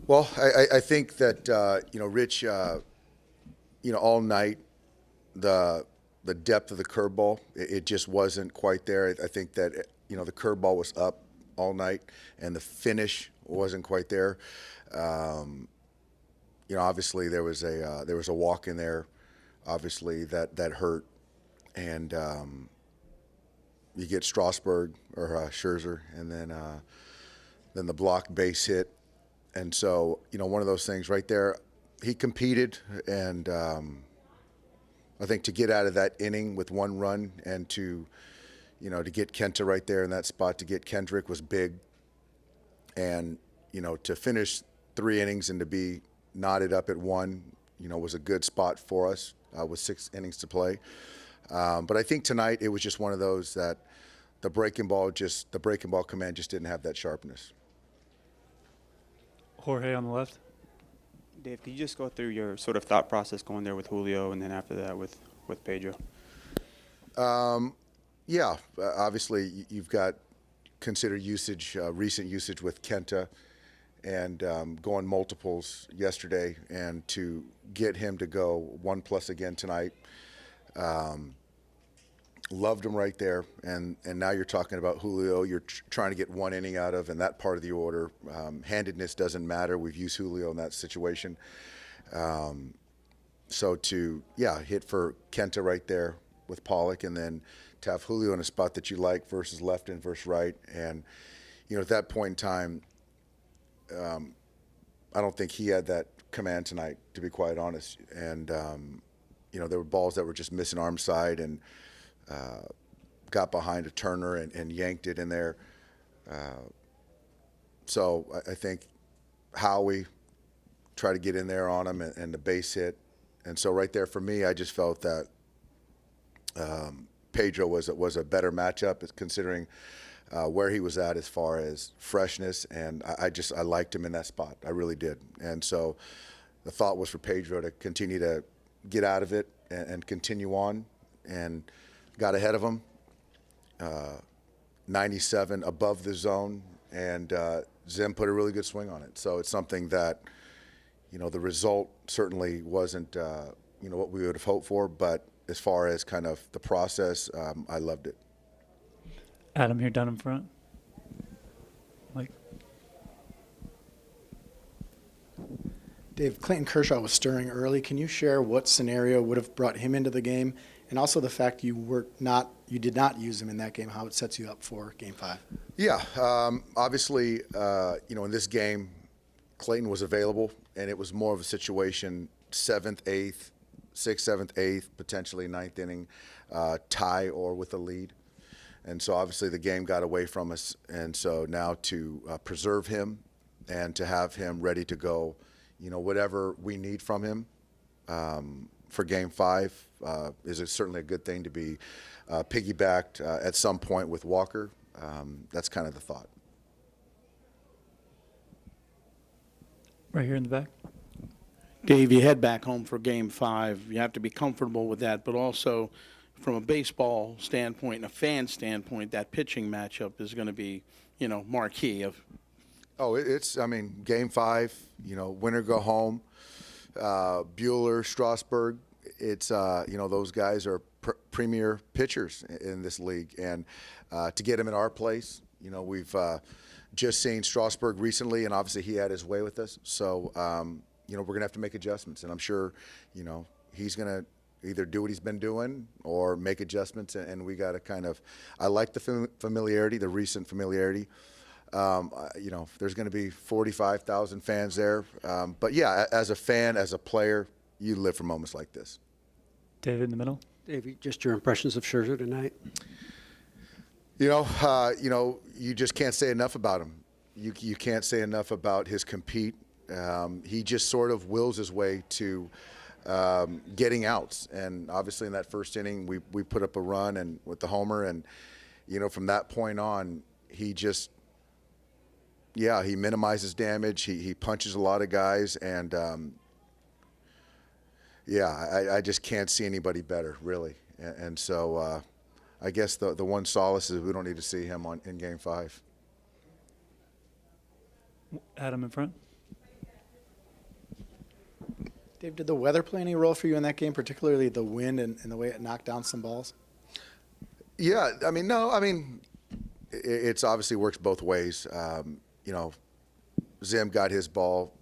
Well, I think that Rich, all night the depth of the curveball, it just wasn't quite there. I think that the curveball was up all night, and the finish wasn't quite there. Obviously there was a walk in there, obviously that hurt, and you get Strasburg or Scherzer, and then the block base hit. And so, one of those things right there, he competed, and I think to get out of that inning with one run and to get Kenta right there in that spot, to get Kendrick was big. And, to finish 3 innings and to be knotted up at 1, was a good spot for us with 6 innings to play. But I think tonight it was just one of those that the breaking ball command just didn't have that sharpness. Jorge on the left. Dave, could you just go through your sort of thought process going there with Julio and then after that with Pedro? Yeah, obviously you've got considered usage, recent usage with Kenta, and going multiples yesterday, and to get him to go 1+ again tonight. Loved him right there, and now you're talking about Julio. You're trying to get 1 inning out of, and that part of the order. Handedness doesn't matter. We've used Julio in that situation. So to hit for Kenta right there with Pollock, and then to have Julio in a spot that you like versus left and versus right, and at that point in time, I don't think he had that command tonight, to be quite honest. And there were balls that were just missing arm side, and got behind a Turner and yanked it in there. So I think Howie tried to get in there on him, and the base hit. And so right there for me, I just felt that Pedro was a better matchup, considering where he was at as far as freshness. And I liked him in that spot. I really did. And so the thought was for Pedro to continue to get out of it and continue on, and got ahead of him, 97 above the zone, and Zim put a really good swing on it. So it's something that, the result certainly wasn't, what we would have hoped for, but as far as kind of the process, I loved it. Adam here down in front. Mike. Dave, Clayton Kershaw was stirring early. Can you share what scenario would have brought him into the game, and also the fact you did not use him in that game, how it sets you up for Game 5? Yeah, obviously, in this game, Clayton was available, and it was more of a situation 7th, 8th, 6th, 7th, 8th, potentially 9th inning, tie or with a lead. And so obviously the game got away from us, and so now to preserve him and to have him ready to go, whatever we need from him for Game 5 is certainly a good thing to be piggybacked at some point with Walker. That's kind of the thought. Right here in the back. Dave, you head back home for Game 5. You have to be comfortable with that, but also from a baseball standpoint and a fan standpoint, that pitching matchup is going to be, marquee. Game 5, winner go home. Buehler, Strasburg, it's, those guys are premier pitchers in this league. And to get them in our place, we've just seen Strasburg recently, and obviously he had his way with us. So, we're going to have to make adjustments. And I'm sure, he's going to either do what he's been doing or make adjustments. And we got to kind of – I like the familiarity, the recent familiarity. There's going to be 45,000 fans there. But, yeah, as a fan, as a player, you live for moments like this. David in the middle. Dave, just your impressions of Scherzer tonight? You just can't say enough about him. You can't say enough about his compete. He just sort of wills his way to getting outs. And obviously in that first inning, we put up a run and with the homer. And, from that point on, he just – he minimizes damage. He punches a lot of guys, and I just can't see anybody better, really. And so I guess the one solace is we don't need to see him in Game 5. Adam in front. Dave, did the weather play any role for you in that game, particularly the wind and the way it knocked down some balls? Yeah, I mean, no, I mean, it's obviously works both ways. You know, Zim got his ball.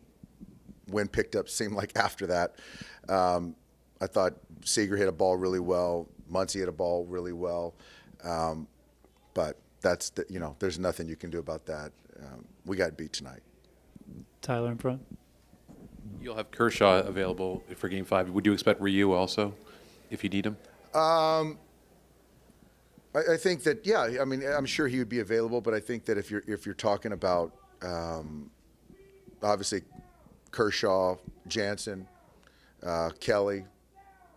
Wind picked up, seemed like after that. I thought Seager hit a ball really well. Muncie hit a ball really well. But that's, you know, there's nothing you can do about that. We got beat tonight. Tyler in front. You'll have Kershaw available for Game 5. Would you expect Ryu also, if you need him? I think that, yeah, I mean, I'm sure he would be available, but I think that if you're talking about obviously Kershaw, Jansen, Kelly,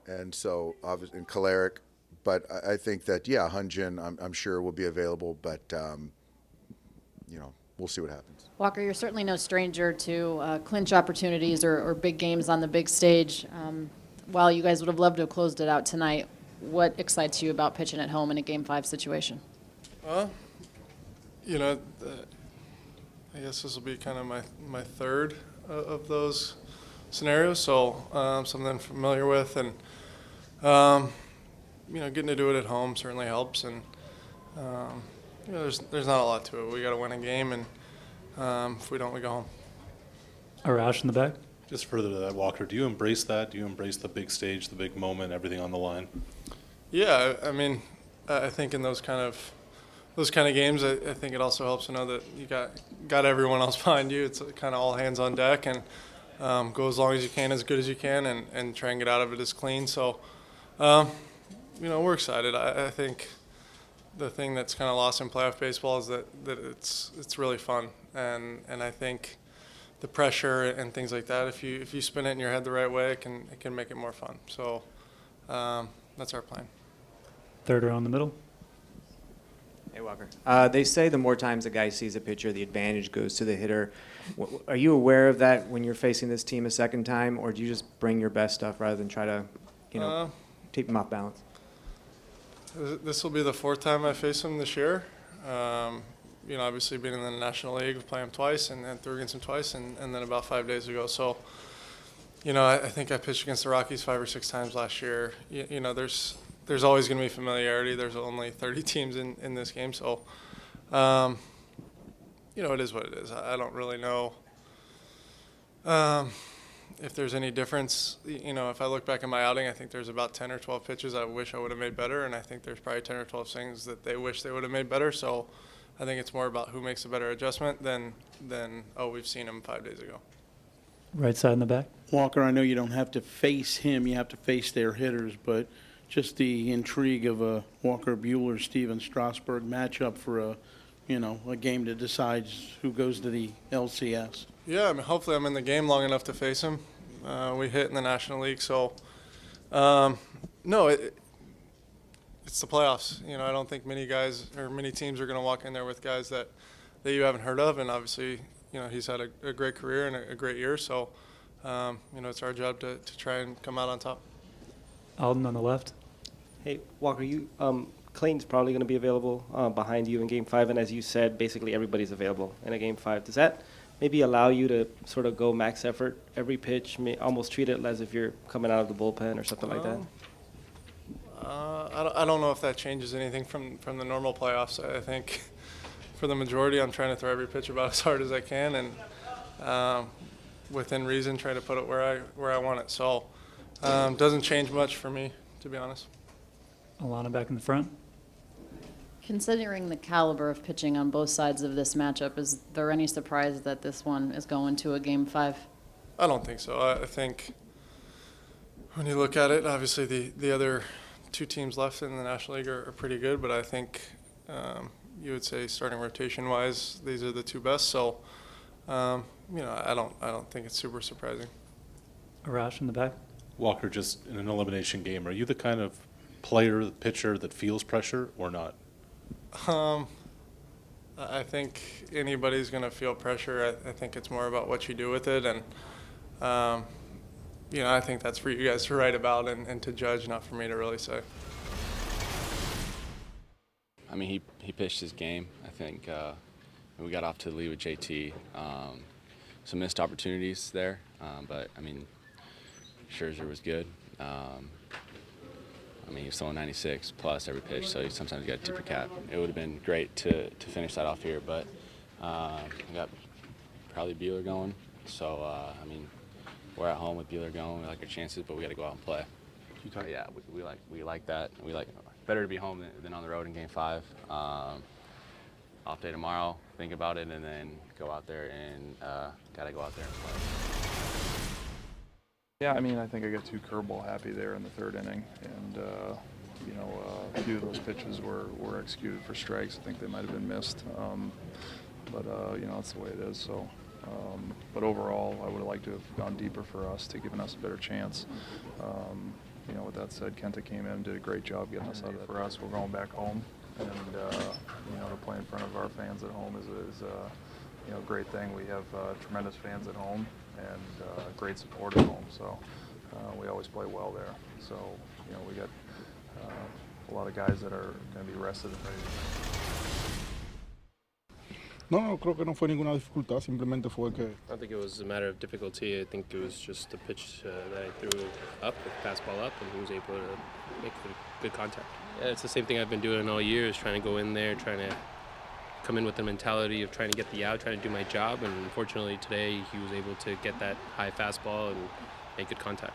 and so obviously and Kolarek, but I think that, yeah, Hyun-Jin I'm sure will be available, but you know, we'll see what happens. Walker, you're certainly no stranger to clinch opportunities or big games on the big stage. While you guys would have loved to have closed it out tonight, what excites you about pitching at home in a Game 5 situation? You know, I guess this will be kind of my third of those scenarios, so something I'm familiar with, and you know, getting to do it at home certainly helps, and you know, there's not a lot to it. We got to win a game, and if we don't, we go home. Arash in the back. Just further to that, Walker, do you embrace that? Do you embrace the big stage, the big moment, everything on the line? Yeah, I mean, I think in those kind of games, I think it also helps to know that you got everyone else behind you. It's kind of all hands on deck, and go as long as you can, as good as you can, and try and get out of it as clean. So, you know, we're excited. I think the thing that's kind of lost in playoff baseball is that it's really fun, and I think the pressure and things like that, if you spin it in your head the right way, it can make it more fun. So that's our plan. Third row in the middle. Hey, Walker. They say the more times a guy sees a pitcher, the advantage goes to the hitter. Are you aware of that when you're facing this team a second time, or do you just bring your best stuff rather than try to, you know, keep them off balance? This will be the fourth time I face him this year. You know, obviously being in the National League, playing him twice, and then threw against him twice, and then about 5 days ago. So, you know, I think I pitched against the Rockies 5 or 6 times last year. You know, there's always going to be familiarity. There's only 30 teams in this game, so you know, it is what it is. I don't really know if there's any difference. You know, if I look back at my outing, I think there's about 10 or 12 pitches I wish I would have made better, and I think there's probably 10 or 12 things that they wish they would have made better. So I think it's more about who makes a better adjustment than we've seen him 5 days ago. Right side in the back. Walker, I know you don't have to face him, you have to face their hitters, but just the intrigue of a Walker Buehler, Steven Strasburg matchup for a game that decides who goes to the LCS. Yeah, I mean, hopefully I'm in the game long enough to face him. We hit in the National League, so no, it's the playoffs. You know, I don't think many guys or many teams are going to walk in there with guys that you haven't heard of, and obviously, you know, he's had a great career and a great year, so you know, it's our job to try and come out on top. Alden on the left. Hey, Walker, Clayton's probably going to be available behind you in Game 5, and as you said, basically everybody's available in a Game 5. Does that maybe allow you to sort of go max effort every pitch, almost treat it as if you're coming out of the bullpen or something like that? I don't know if that changes anything from the normal playoffs. I think for the majority, I'm trying to throw every pitch about as hard as I can, and within reason, try to put it where I want it. So doesn't change much for me, to be honest. Alana back in the front. Considering the caliber of pitching on both sides of this matchup, is there any surprise that this one is going to a Game 5? I don't think so. I think when you look at it, obviously the other two teams left in the National League are pretty good, but I think you would say starting rotation-wise, these are the two best. So, you know, I don't think it's super surprising. Arash in the back. Walker, just in an elimination game, are you the kind of player, the pitcher that feels pressure or not? I think anybody's going to feel pressure. I think it's more about what you do with it, and you know, I think that's for you guys to write about and to judge, not for me to really say. I mean, he pitched his game. I think we got off to the lead with JT. Some missed opportunities there, but I mean, Scherzer was good. I mean, he was throwing 96 plus every pitch, so you sometimes got to tip your cap. It would have been great to finish that off here, but we got probably Buehler going. So, I mean, we're at home with Buehler going. We like our chances, but we got to go out and play. Yeah, we like that. We like better to be home than on the road in Game 5. Off day tomorrow, think about it, and then go out there and got to go out there and play. Yeah, I mean, I think I got 2 curveball happy there in the 3rd inning, and you know, a few of those pitches were executed for strikes. I think they might have been missed, but you know, that's the way it is. So, but overall, I would have liked to have gone deeper for us to given us a better chance. You know, with that said, Kenta came in and did a great job getting us out of that. For us, we're going back home, and you know, to play in front of our fans at home is you know, a great thing. We have tremendous fans at home and great support at home, so we always play well there. So, you know, we got a lot of guys that are going to be rested and ready to go. No, creo que no fue ninguna dificultad, simplemente fue que... I don't think it was a matter of difficulty. I think it was just a pitch that I threw up, a fastball up, and he was able to make good contact. Yeah, it's the same thing I've been doing all year, is trying to go in there, trying to come in with the mentality of trying to get the out, trying to do my job, and unfortunately today he was able to get that high fastball and make good contact.